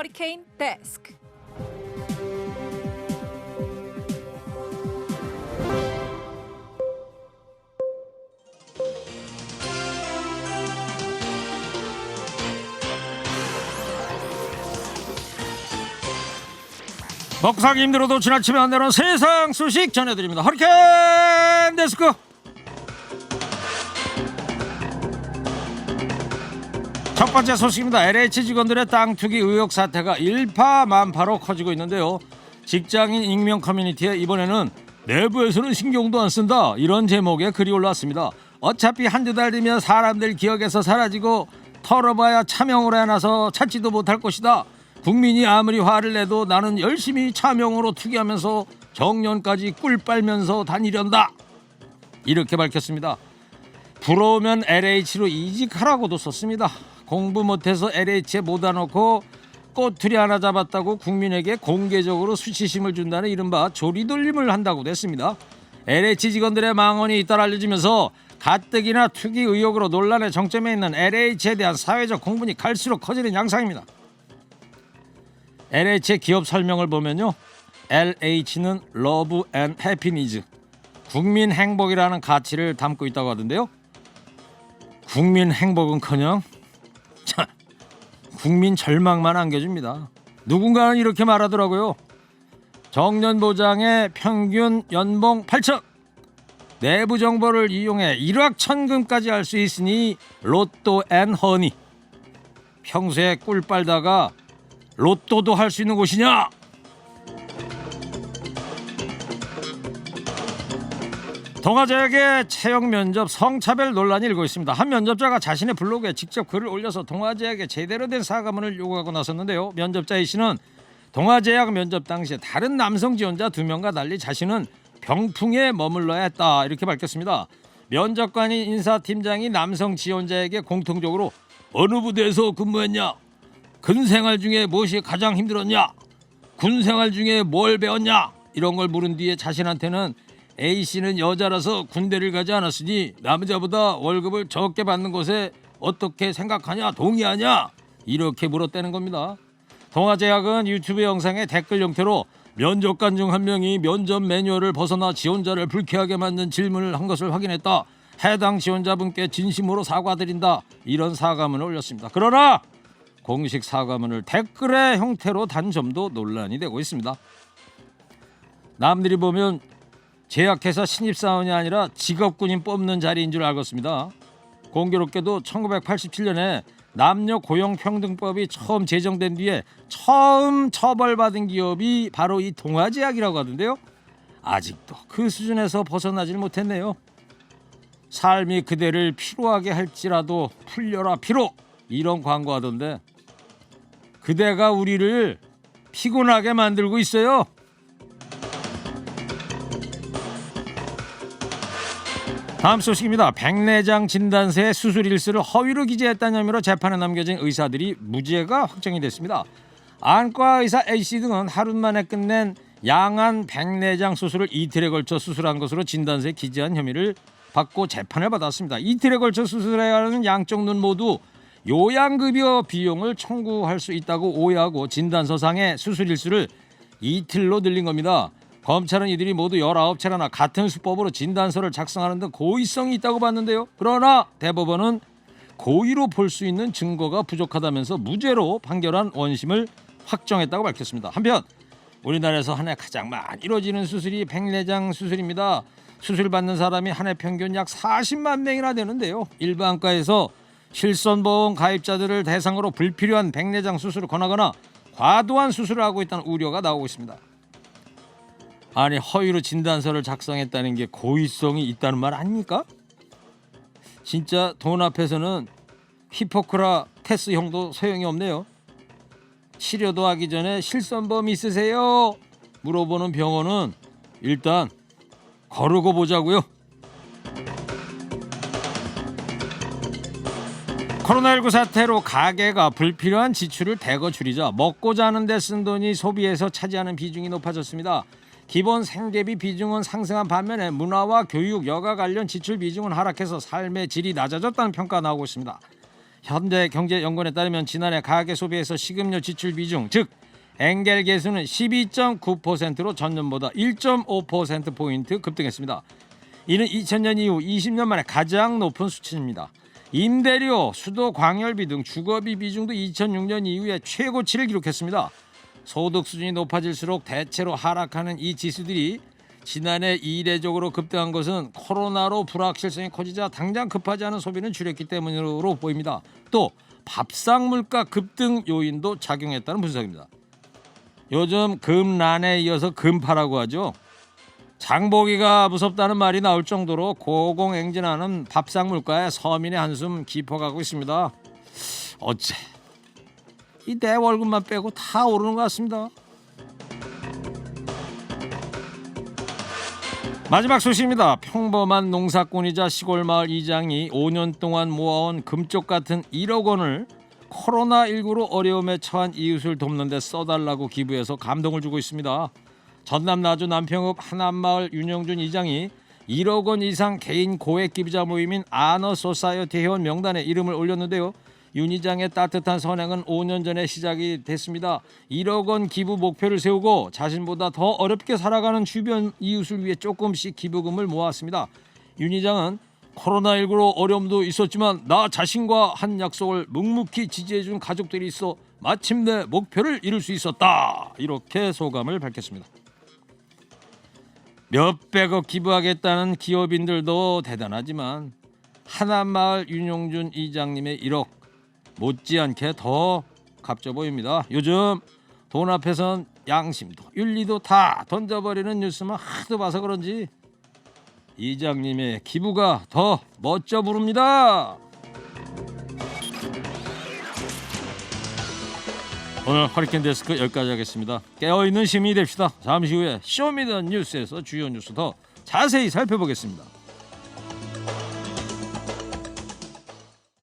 허리케인 데스크. 먹고 살기 힘들어도 지나치면 안 되는 세상 소식 전해드립니다. 허리케인 데스크. 첫 번째 소식입니다. LH 직원들의 땅 투기 의혹 사태가 일파만파로 커지고 있는데요. 직장인 익명 커뮤니티에 이번에는 내부에서는 신경도 안 쓴다, 이런 제목의 글이 올라왔습니다. 어차피 한두 달 뒤면 사람들 기억에서 사라지고 털어봐야 차명으로 해놔서 찾지도 못할 것이다. 국민이 아무리 화를 내도 나는 열심히 차명으로 투기하면서 정년까지 꿀 빨면서 다니련다, 이렇게 밝혔습니다. 부러우면 LH로 이직하라고도 썼습니다. 공부 못해서 LH에 못 와놓고 꼬투리 하나 잡았다고 국민에게 공개적으로 수치심을 준다는 이른바 조리돌림을 한다고도 했습니다. LH 직원들의 망언이 잇따라 알려지면서 가뜩이나 투기 의혹으로 논란의 정점에 있는 LH에 대한 사회적 공분이 갈수록 커지는 양상입니다. LH의 기업 설명을 보면요, LH는 러브 앤 해피니즈, 국민 행복이라는 가치를 담고 있다고 하던데요. 국민 행복은커녕 국민 절망만 안겨줍니다. 누군가는 이렇게 말하더라고요. 정년 보장의 평균 연봉 8천, 내부 정보를 이용해 일확천금까지 할 수 있으니 로또 앤 허니. 평소에 꿀 빨다가 로또도 할 수 있는 곳이냐? 동아제약의 채용 면접 성차별 논란이 일고 있습니다. 한 면접자가 자신의 블로그에 직접 글을 올려서 동아제약에 제대로 된 사과문을 요구하고 나섰는데요. 면접자 A씨는 동아제약 면접 당시에 다른 남성 지원자 2명과 달리 자신은 병풍에 머물러야 했다, 이렇게 밝혔습니다. 면접관인 인사팀장이 남성 지원자에게 공통적으로 어느 부대에서 근무했냐, 군 생활 중에 무엇이 가장 힘들었냐, 군 생활 중에 뭘 배웠냐, 이런 걸 물은 뒤에 자신한테는 A씨는 여자라서 군대를 가지 않았으니 남자보다 월급을 적게 받는 것에 어떻게 생각하냐, 동의하냐, 이렇게 물었다는 겁니다. 동아제약은 유튜브 영상에 댓글 형태로 면접관 중 한 명이 면접 매뉴얼을 벗어나 지원자를 불쾌하게 만든 질문을 한 것을 확인했다. 해당 지원자분께 진심으로 사과드린다, 이런 사과문을 올렸습니다. 그러나 공식 사과문을 댓글의 형태로 단 점도 논란이 되고 있습니다. 남들이 보면 제약회사 신입사원이 아니라 직업군인 뽑는 자리인 줄 알겠습니다. 공교롭게도 1987년에 남녀 고용평등법이 처음 제정된 뒤에 처음 처벌받은 기업이 바로 이 동아제약이라고 하던데요. 아직도 그 수준에서 벗어나질 못했네요. 삶이 그대를 피로하게 할지라도 풀려라 피로, 이런 광고하던데 그대가 우리를 피곤하게 만들고 있어요. 다음 소식입니다. 백내장 진단서의 수술 일수를 허위로 기재했다는 혐의로 재판에 넘겨진 의사들이 무죄가 확정이 됐습니다. 안과 의사 A씨 등은 하루 만에 끝낸 양안 백내장 수술을 이틀에 걸쳐 수술한 것으로 진단서에 기재한 혐의를 받고 재판을 받았습니다. 이틀에 걸쳐 수술해야 하는 양쪽 눈 모두 요양급여 비용을 청구할 수 있다고 오해하고 진단서상의 수술 일수를 이틀로 늘린 겁니다. 검찰은 이들이 모두 19차례나 같은 수법으로 진단서를 작성하는 등 고의성이 있다고 봤는데요. 그러나 대법원은 고의로 볼 수 있는 증거가 부족하다면서 무죄로 판결한 원심을 확정했다고 밝혔습니다. 한편 우리나라에서 한 해 가장 많이 이루어지는 수술이 백내장 수술입니다. 수술받는 사람이 한 해 평균 약 40만 명이나 되는데요. 일반과에서 실손보험 가입자들을 대상으로 불필요한 백내장 수술을 권하거나 과도한 수술을 하고 있다는 우려가 나오고 있습니다. 아니, 허위로 진단서를 작성했다는 게 고의성이 있다는 말 아닙니까? 진짜 돈 앞에서는 히포크라테스형도 소용이 없네요. 치료도 하기 전에 실손보험 있으세요? 물어보는 병원은 일단 거르고 보자고요. 코로나19 사태로 가게가 불필요한 지출을 대거 줄이자 먹고 자는 데 쓴 돈이 소비에서 차지하는 비중이 높아졌습니다. 기본 생계비 비중은 상승한 반면에 문화와 교육, 여가 관련 지출 비중은 하락해서 삶의 질이 낮아졌다는 평가가 나오고 있습니다. 현대경제연구원에 따르면 지난해 가계 소비에서 식음료 지출 비중, 즉 엔겔 계수는 12.9%로 전년보다 1.5%포인트 급등했습니다. 이는 2000년 이후 20년 만에 가장 높은 수치입니다. 임대료, 수도 광열비 등 주거비 비중도 2006년 이후에 최고치를 기록했습니다. 소득 수준이 높아질수록 대체로 하락하는 이 지수들이 지난해 이례적으로 급등한 것은 코로나로 불확실성이 커지자 당장 급하지 않은 소비는 줄였기 때문으로 보입니다. 또 밥상 물가 급등 요인도 작용했다는 분석입니다. 요즘 금란에 이어서 금파라고 하죠. 장보기가 무섭다는 말이 나올 정도로 고공행진하는 밥상 물가에 서민의 한숨 깊어가고 있습니다. 어째 이 내 월급만 빼고 다 오르는 것 같습니다. 마지막 소식입니다. 평범한 농사꾼이자 시골마을 이장이 5년 동안 모아온 금쪽 같은 1억 원을 코로나19로 어려움에 처한 이웃을 돕는 데 써달라고 기부해서 감동을 주고 있습니다. 전남 나주 남평읍 하남마을 윤영준 이장이 1억 원 이상 개인 고액 기부자 모임인 아너 소사이어티 회원 명단에 이름을 올렸는데요. 윤 이장의 따뜻한 선행은 5년 전에 시작이 됐습니다. 1억 원 기부 목표를 세우고 자신보다 더 어렵게 살아가는 주변 이웃을 위해 조금씩 기부금을 모았습니다. 윤 이장은 코로나19로 어려움도 있었지만 나 자신과 한 약속을 묵묵히 지지해준 가족들이 있어 마침내 목표를 이룰 수 있었다. 이렇게 소감을 밝혔습니다. 몇백억 기부하겠다는 기업인들도 대단하지만 하남마을 윤용준 이장님의 1억 못지않게 더 값져 보입니다. 요즘 돈 앞에선 양심도 윤리도 다 던져버리는 뉴스만 하도 봐서 그런지 이장님의 기부가 더 멋져 부릅니다. 오늘 허리케인 데스크 여기까지 하겠습니다. 깨어있는 시민이 됩시다. 잠시 후에 쇼미더 뉴스에서 주요 뉴스 더 자세히 살펴보겠습니다.